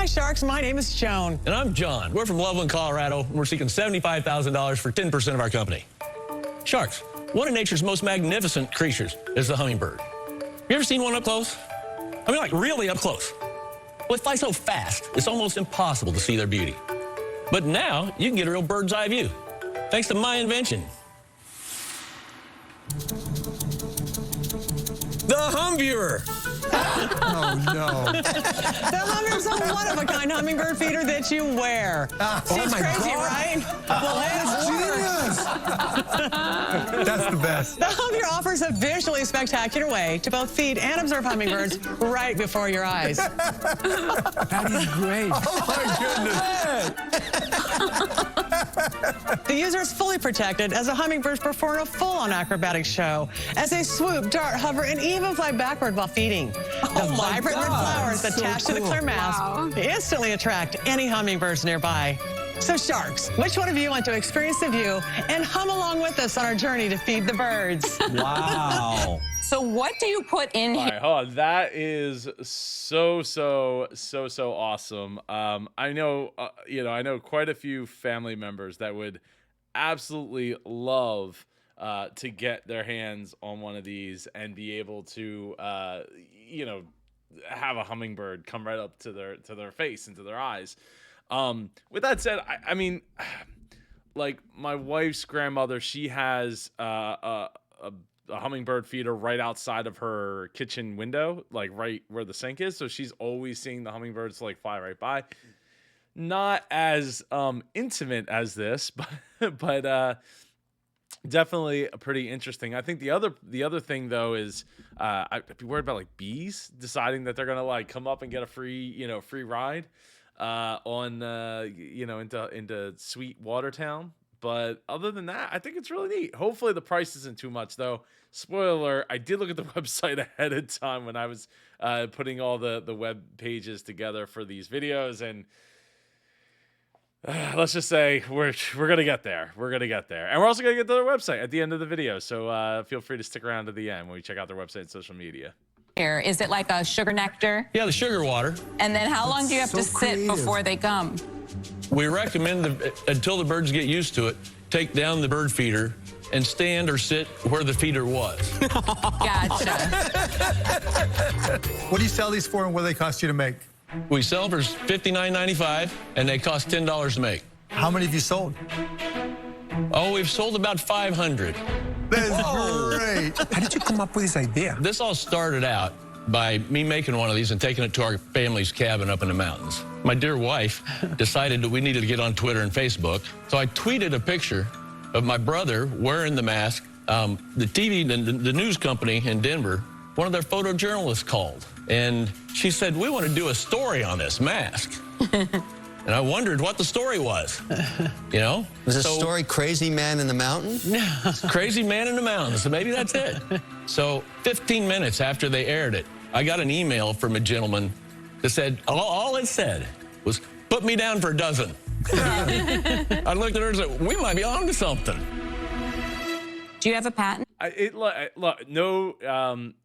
Sharks. My name is Joan. And I'm John. We're from Loveland, Colorado, and we're seeking $75,000 for 10% of our company. Sharks, one of nature's most magnificent creatures is the hummingbird. You ever seen one up close? I mean, like really up close. Well, they fly so fast, it's almost impossible to see their beauty. But now, you can get a real bird's eye view, thanks to my invention. The HummViewer. Oh, no. The HummViewer's a one-of-a-kind hummingbird feeder that you wear. Seems crazy, God. right? Well, it's Genius. That's the best. The HummViewer offers a visually spectacular way to both feed and observe hummingbirds right before your eyes. That is great. Oh, my goodness. The user is fully protected as the hummingbirds perform a full-on acrobatic show as they swoop, dart, hover, and even fly backward while feeding. The vibrant red flowers attached to the clear mask instantly attract any hummingbirds nearby. So Sharks, which one of you want to experience the view and hum along with us on our journey to feed the birds? Wow. So what do you put in All here? right, hold on. That is so awesome. I know, I know quite a few family members that would absolutely love to get their hands on one of these and be able to, have a hummingbird come right up to their face and to their eyes. With that said, I mean, like my wife's grandmother, she has a hummingbird feeder right outside of her kitchen window, like right where the sink is. So she's always seeing the hummingbirds like fly right by. Not as intimate as this, but definitely pretty interesting. I think the other thing though is I'd be worried about like bees deciding that they're gonna like come up and get a free ride on into sweet Watertown. But other than that, I think it's really neat. Hopefully the price isn't too much though. Spoiler alert, I did look at the website ahead of time when I was putting all the web pages together for these videos, and let's just say we're gonna get there. We're gonna get there, and we're also gonna get to their website at the end of the video. So feel free to stick around to the end when we check out their website and social media. Here, is it like a sugar nectar? Yeah, the sugar water. And then how long do you have to sit before they come? We recommend until the birds get used to it, take down the bird feeder and stand or sit where the feeder was. Gotcha. What do you sell these for and what do they cost you to make? We sell for $59.95 and they cost $10 to make. How many have you sold? Oh, we've sold about 500. That's great. How did you come up with this idea? This all started out by me making one of these and taking it to our family's cabin up in the mountains. My dear wife decided that we needed to get on Twitter and Facebook, so I tweeted a picture of my brother wearing the mask. The news company in Denver, one of their photojournalists called, and she said, "We want to do a story on this mask." And I wondered what the story was, Was the story Crazy Man in the Mountain? Crazy Man in the Mountains, so maybe that's it. So 15 minutes after they aired it, I got an email from a gentleman that said, all it said was, "Put me down for a dozen." I looked at her and said, "We might be on to something." Do you have a patent?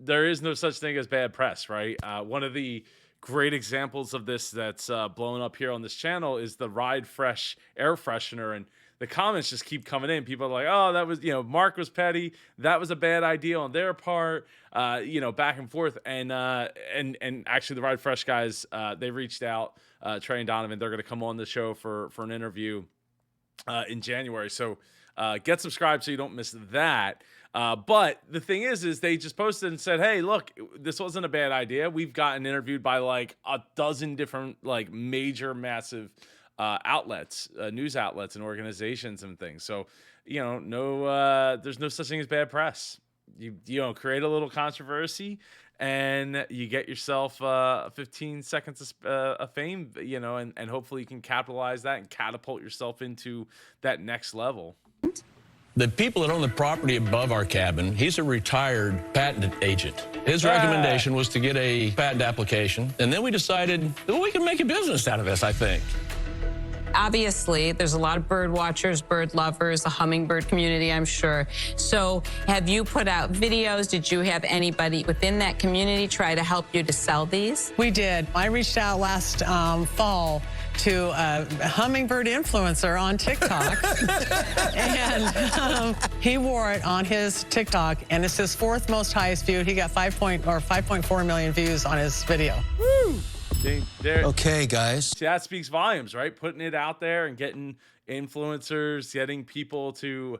There is no such thing as bad press, right? One of the great examples of this that's blown up here on this channel is the Ride Fresh air freshener, and the comments just keep coming in. People are like, "Oh, that was, Mark was petty. That was a bad idea on their part." Back and forth, and actually the Ride Fresh guys, they reached out, Trey and Donovan. They're going to come on the show for an interview in January. So get subscribed so you don't miss that. But the thing is they just posted and said, "Hey, look, this wasn't a bad idea. We've gotten interviewed by like a dozen different like major, massive outlets, news outlets and organizations and things." So, there's no such thing as bad press. You create a little controversy and you get yourself 15 seconds of fame, and hopefully you can capitalize that and catapult yourself into that next level. The people that own the property above our cabin, he's a retired patent agent. His recommendation was to get a patent application, and then we decided, well, we can make a business out of this, I think. obviously, there's a lot of bird watchers, bird lovers, the hummingbird community, I'm sure. So have you put out videos? Did you have anybody within that community try to help you to sell these? We did. I reached out last fall to a hummingbird influencer on TikTok, and he wore it on his TikTok, and it's his 4th most highest viewed. He got 5.4 million views on his video. Woo! Okay, guys. See, that speaks volumes, right? Putting it out there and getting influencers, getting people to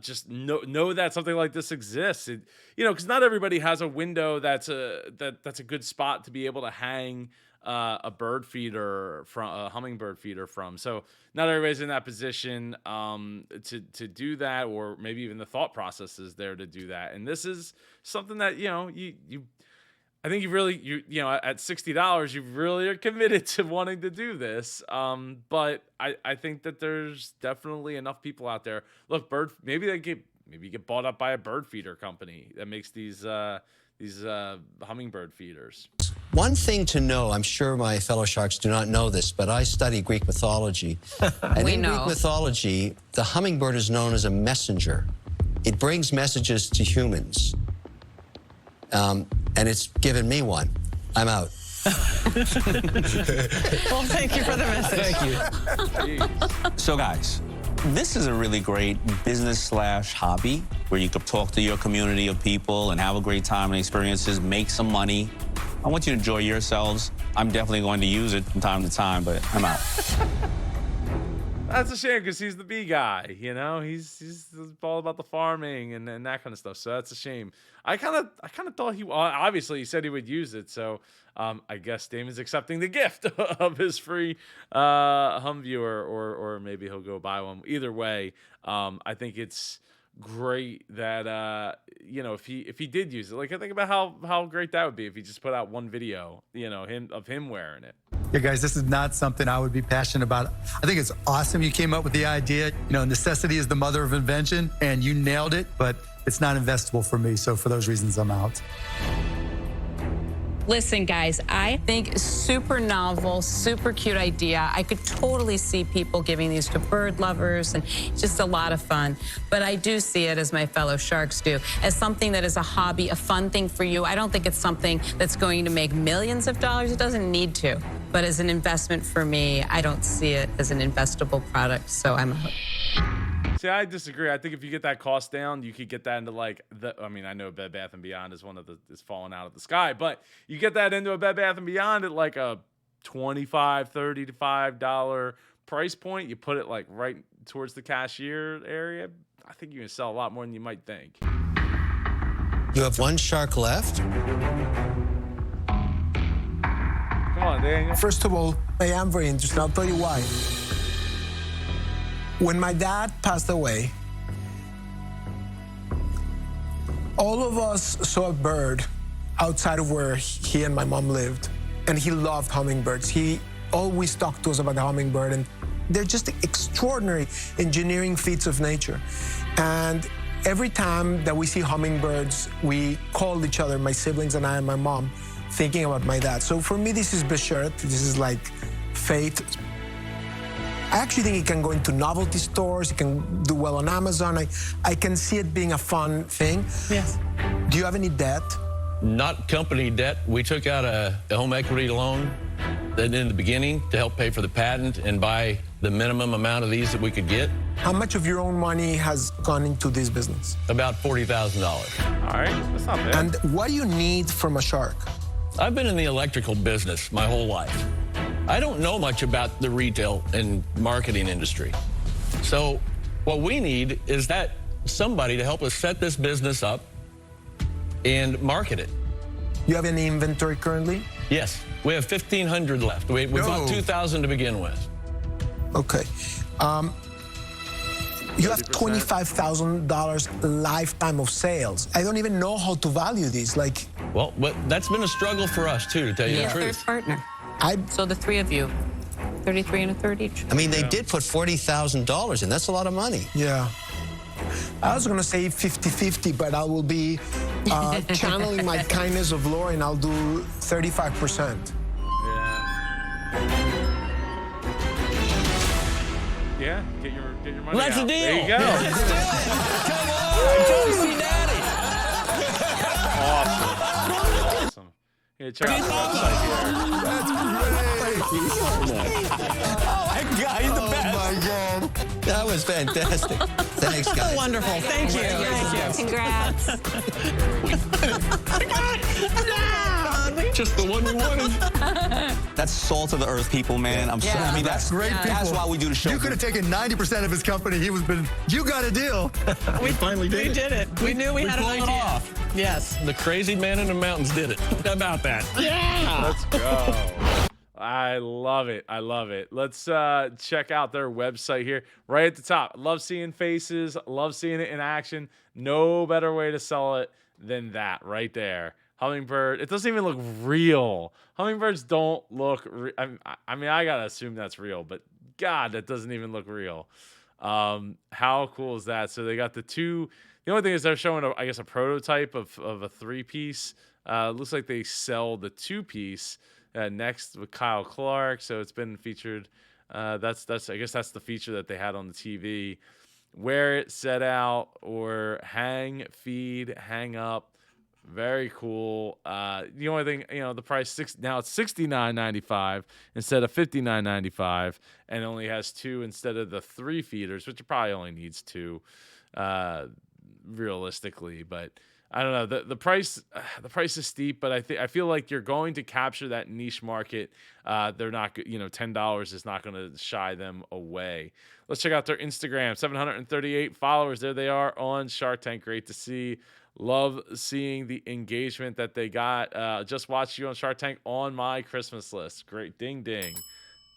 just know that something like this exists. Because not everybody has a window that's a good spot to be able to hang a bird feeder from a hummingbird feeder from. So not everybody's in that position to do that, or maybe even the thought process is there to do that. And this is something that I think at $60 you really are committed to wanting to do this. But I think that there's definitely enough people out there. Look, maybe you get bought up by a bird feeder company that makes these hummingbird feeders. One thing to know, I'm sure my fellow sharks do not know this, but I study Greek mythology. And in Greek mythology, the hummingbird is known as a messenger. It brings messages to humans. And it's given me one. I'm out. Well, thank you for the message. Thank you. So, guys, this is a really great business/hobby where you could talk to your community of people and have a great time and experiences, make some money. I want you to enjoy yourselves. I'm definitely going to use it from time to time, but I'm out. That's a shame because he's the bee guy, He's all about the farming and that kind of stuff. So that's a shame. I kind of thought obviously he said he would use it. So I guess Damon's accepting the gift of his free HummViewer, or maybe he'll go buy one. Either way, I think it's great that if he did use it. Like, I think about how great that would be if he just put out one video, him wearing it. Yeah, guys, this is not something I would be passionate about. I think it's awesome you came up with the idea. Necessity is the mother of invention, and you nailed it, but it's not investable for me. So for those reasons, I'm out. Listen, guys, I think super novel, super cute idea. I could totally see people giving these to bird lovers, and just a lot of fun. But I do see it, as my fellow sharks do, as something that is a hobby, a fun thing for you. I don't think it's something that's going to make millions of dollars. It doesn't need to. But as an investment for me, I don't see it as an investable product, so I'm out. See, I disagree. I think if you get that cost down, you could get that into I know Bed Bath & Beyond is is falling out of the sky, but you get that into a Bed Bath & Beyond at like a $25, $35 price point. You put it like right towards the cashier area. I think you can sell a lot more than you might think. You have one shark left? Come on, Daniel. First of all, I am very interested. I'll tell you why. When my dad passed away, all of us saw a bird outside of where he and my mom lived, and he loved hummingbirds. He always talked to us about the hummingbird, and they're just extraordinary engineering feats of nature. And every time that we see hummingbirds, we call each other, my siblings and I and my mom, thinking about my dad. So for me, this is beshert. This is like fate. I actually think it can go into novelty stores. It can do well on Amazon. I can see it being a fun thing. Yes. Do you have any debt? Not company debt. We took out a home equity loan in the beginning to help pay for the patent and buy the minimum amount of these that we could get. How much of your own money has gone into this business? About $40,000. All right, that's not bad. And what do you need from a shark? I've been in the electrical business my whole life. I don't know much about the retail and marketing industry. So what we need is that somebody to help us set this business up and market it. You have any inventory currently? Yes, we have 1,500 left. We bought 2,000 to begin with. Okay. You have $25,000 lifetime of sales. I don't even know how to value these. Well, that's been a struggle for us too, to tell you the truth. Third partner. So the three of you, 33 and a third each. I mean, they did put $40,000 in. That's a lot of money. Yeah. I was going to say 50-50, but I will be channeling my kindness of Laura, and I'll do 35%. Yeah. Yeah, get your money Let's out. a deal. There you go. Let's do it. Come on, come see Daddy. Awesome. Yeah, check out the website here. Oh my God, he's the best. Oh my God. That was fantastic. Thanks, guys. Wonderful. Thank you. Congrats. Just the one we wanted. That's salt of the earth, people, man. I'm sorry. I mean, that's Great people. That's why we do the show. You could have taken 90% of his company. You got a deal. We finally did We did it. We knew we had an pulled it idea. off. Yes. The crazy man in the mountains did it. How about that? Let's go. I love it. I love it. Let's check out their website here. Right at the top. Love seeing faces. Love seeing it in action. No better way to sell it than that right there. Hummingbird. It doesn't even look real. Hummingbirds don't look I mean, I gotta assume that's real, but God, that doesn't even look real. How cool is that? So they got the two. The only thing is they're showing, I guess, a prototype of a 3-piece. Looks like they sell the 2-piece next with Kyle Clark. So it's been featured. That's I guess that's the feature that they had on the TV. Wear it, set out, or hang, feed, hang up. Very cool. The only thing, the price now it's $69.95 instead of $59.95, and only has 2 instead of the 3 feeders, which it probably only needs 2, realistically. But I don't know. The price is steep, but I feel like you're going to capture that niche market. They're not, $10 is not going to shy them away. Let's check out their Instagram. 738 followers. There they are on Shark Tank. Great to see. Love seeing the engagement that they got. Just watched you on Shark Tank on my Christmas list. Great. Ding, ding.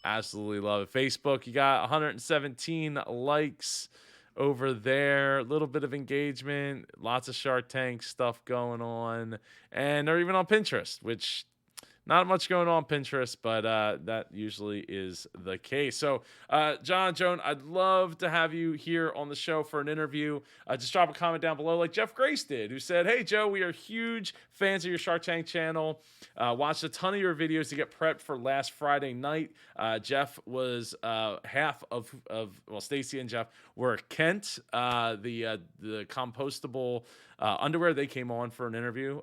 Absolutely love it. Facebook, you got 117 likes over there. A little bit of engagement. Lots of Shark Tank stuff going on. And they're even on Pinterest, which... not much going on Pinterest, but that usually is the case. So, John, Joan, I'd love to have you here on the show for an interview. Just drop a comment down below like Jeff Grace did, who said, "Hey, Joe, we are huge fans of your Shark Tank channel. Watched a ton of your videos to get prepped for last Friday night." Jeff was half of Stacy and Jeff were Kent, the compostable underwear. They came on for an interview,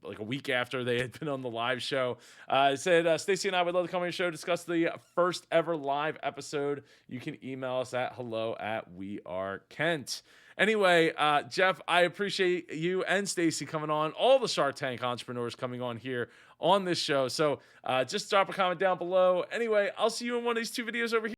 like a week after they had been on the live show. It said, Stacy and I would love to come on your show, discuss the first ever live episode. You can email us at hello@wearekent. Anyway, Jeff, I appreciate you and Stacy coming on, all the Shark Tank entrepreneurs coming on here on this show. So just drop a comment down below. Anyway, I'll see you in one of these 2 videos over here.